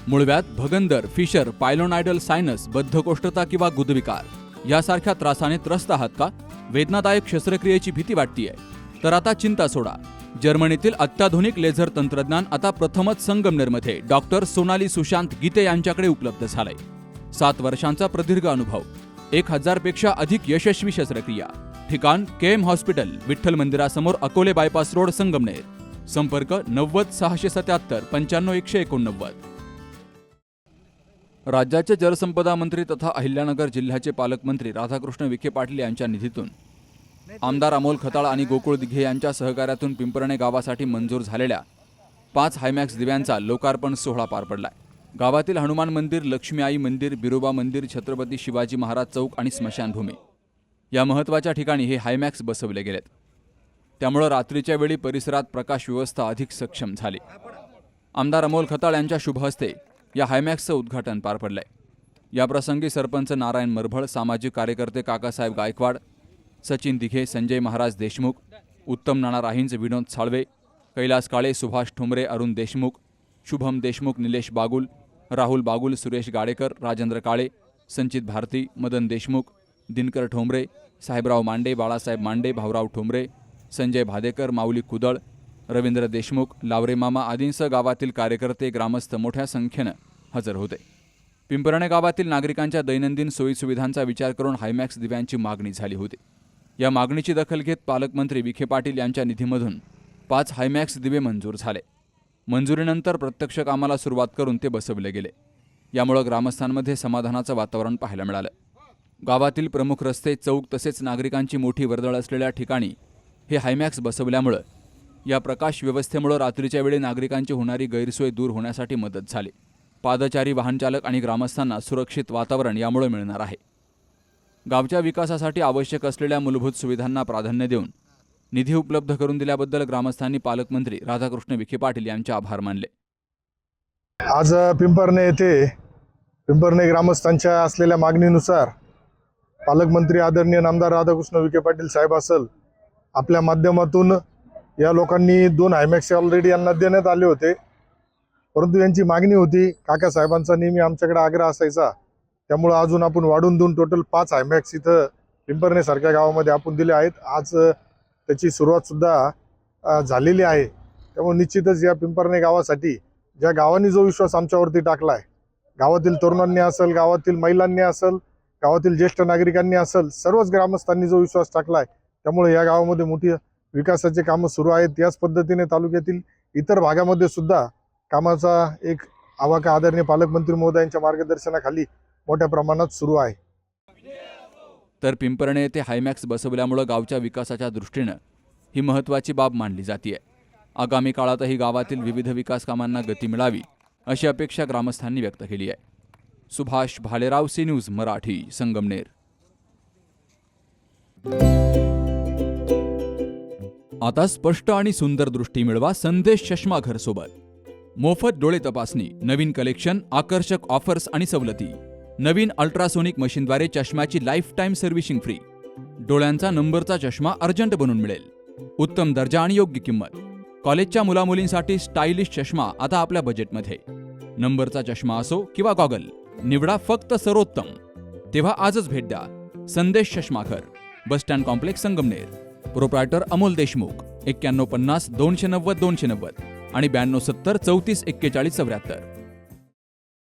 मूळव्याध, भगंदर, fissure, पायलोनायडल sinus, बद्धकोष्ठता किंवा गुदविकार यासारख्या त्रासाने त्रस्त आहात का? वेदनादायक शस्त्रक्रियेची भीती वाटतेय? तर आता चिंता सोडा. जर्मनीतील अत्याधुनिक लेझर तंत्रज्ञान आता प्रथमच संगमनेरमध्ये डॉक्टर सोनाली सुशांत गीते यांच्याकडे उपलब्ध झालंय. 7 वर्षांचा प्रदीर्घ अनुभव, 1000 पेक्षा अधिक यशस्वी शस्त्रक्रिया. ठिकाण केएम हॉस्पिटल, विठ्ठल मंदिरासमोर, अकोले बायपास रोड, संगमनेर. संपर्क 90 677 95 189. राज्याचे जलसंपदा मंत्री तथा अहिल्यानगर जिल्ह्याचे पालकमंत्री राधाकृष्ण विखे पाटील यांच्या निधीतून आमदार अमोल खताळ आणि गोकुळ दिघे यांच्या सहकार्यातून पिंपरणे गावासाठी मंजूर झालेल्या 5 हायमॅक्स दिव्यांचा लोकार्पण सोहळा पार पडलाय. गावातील हनुमान मंदिर, लक्ष्मी आई मंदिर, बिरोबा मंदिर, छत्रपती शिवाजी महाराज चौक आणि स्मशानभूमी या महत्त्वाच्या ठिकाणी हे हायमॅक्स बसवले गेलेत. त्यामुळे रात्रीच्या वेळी परिसरात प्रकाश व्यवस्था अधिक सक्षम झाली. आमदार अमोल खताळ यांच्या शुभ हस्ते या हायमॅक्सचं उद्घाटन पार पडलंय. याप्रसंगी सरपंच नारायण मरभळ, सामाजिक कार्यकर्ते काकासाहेब गायकवाड, सचिन दिघे, संजय महाराज देशमुख, उत्तम नाना राहींज, विनोद साळवे, कैलास काळे, सुभाष ठोंबरे, अरुण देशमुख, शुभम देशमुख, निलेश बागुल, राहुल बागुल, सुरेश गाडेकर, राजेंद्र काळे, संचित भारती, मदन देशमुख, दिनकर ठोंबरे, साहेबराव मांडे, बाळासाहेब मांडे, भाऊराव ठोंबरे, संजय भादेकर, माऊली कुदळ, रवींद्र देशमुख, लावरे मामा आदींसह गावातील कार्यकर्ते, ग्रामस्थ मोठ्या संख्येनं हजर होते. पिंपरणे गावातील नागरिकांच्या दैनंदिन सोयीसुविधांचा विचार करून हायमॅक्स दिव्यांची मागणी झाली होती. या मागणीची दखल घेत पालकमंत्री विखे पाटील यांच्या निधीमधून 5 हायमॅक्स दिवे मंजूर झाले. मंजुरीनंतर प्रत्यक्ष कामाला सुरुवात करून ते बसवले गेले. यामुळे ग्रामस्थांमध्ये समाधानाचं वातावरण पाहायला मिळालं. गावातील प्रमुख रस्ते, चौक तसेच नागरिकांची मोठी वर्दळ असलेल्या ठिकाणी हे हायमॅक्स बसवल्यामुळे या प्रकाश व्यवस्थेमुळे रात्रीच्या वेळी नागरिकांची होणारी गैरसोय दूर होण्यासाठी मदत झाली. पादचारी, वाहनचालक आणि ग्रामस्थांना सुरक्षित वातावरण यामुळे मिळणार आहे. गावच्या विकासासाठी आवश्यक असलेल्या मूलभूत सुविधांना प्राधान्य देऊन निधी उपलब्ध करून दिल्याबद्दल ग्रामस्थांनी पालकमंत्री राधाकृष्ण विखे पाटील यांचे आभार मानले. आज पिंपरणे येथे पिंपरणे ग्रामस्थांच्या असलेल्या मागणीनुसार पालकमंत्री आदरणीय नामदार राधाकृष्ण विखे पाटील साहेब असेल आपल्या माध्यमातून या लोकांनी 2 हायमॅक्स ऑलरेडी यांना देण्यात आले होते. परंतु यांची मागणी होती, काकासाहेबांचा नेहमी आमच्याकडे आग्रह असायचा, त्यामुळे अजून आपण वाढून देऊन टोटल 5 हायमॅक्स इथं पिंपरणे सारख्या गावामध्ये आपण दिले आहेत. आज त्याची सुरुवात सुद्धा झालेली आहे. त्यामुळे निश्चितच या पिंपरणे गावासाठी ज्या गावांनी जो विश्वास आमच्यावरती टाकला आहे, गावातील तरुणांनी असेल, गावातील महिलांनी असेल, गावातील ज्येष्ठ नागरिकांनी असेल, सर्वच ग्रामस्थांनी जो विश्वास टाकला आहे, त्यामुळे या गावामध्ये मोठी विकासाचे कामं सुरू आहेत. याच पद्धतीने तालुक्यातील इतर भागामध्ये सुद्धा कामाचा एक आवाका आदरणीय पालकमंत्री महोदयांच्या मार्गदर्शनाखाली मोठ्या प्रमाणात सुरू आहे. तर पिंपरणे येथे हायमॅक्स बसवल्यामुळे गावच्या विकासाच्या दृष्टीनं ही महत्त्वाची बाब मानली जाते. आगामी काळातही गावातील विविध विकास कामांना गती मिळावी अशी अपेक्षा ग्रामस्थांनी व्यक्त केली आहे. Subhash Bhalerao, C news Marathi, Sangamner. आता स्पष्ट आणि सुंदर दृष्टी मिळवा संदेश चष्मा घर सोबत. मोफत डोळे तपासणी, नवीन कलेक्शन, आकर्षक ऑफर्स आणि सवलती. नवीन अल्ट्रासोनिक मशीनद्वारे चष्म्याची लाईफ टाईम सर्व्हिसिंग फ्री. डोळ्यांचा नंबरचा चष्मा अर्जंट बनून मिळेल. उत्तम दर्जा आणि योग्य किंमत. कॉलेजच्या मुलामुलींसाठी स्टायलिश चष्मा आता आपल्या बजेटमध्ये. नंबरचा चष्मा असो किंवा गॉगल, निवडा फक्त सर्वोत्तम. तेव्हा आजच भेट द्या Sandesh Chashmaghar, bus stand complex, Sangamner. Proprietor Amol Deshmukh. 9150 290 290 आणि 9270 34 41 74.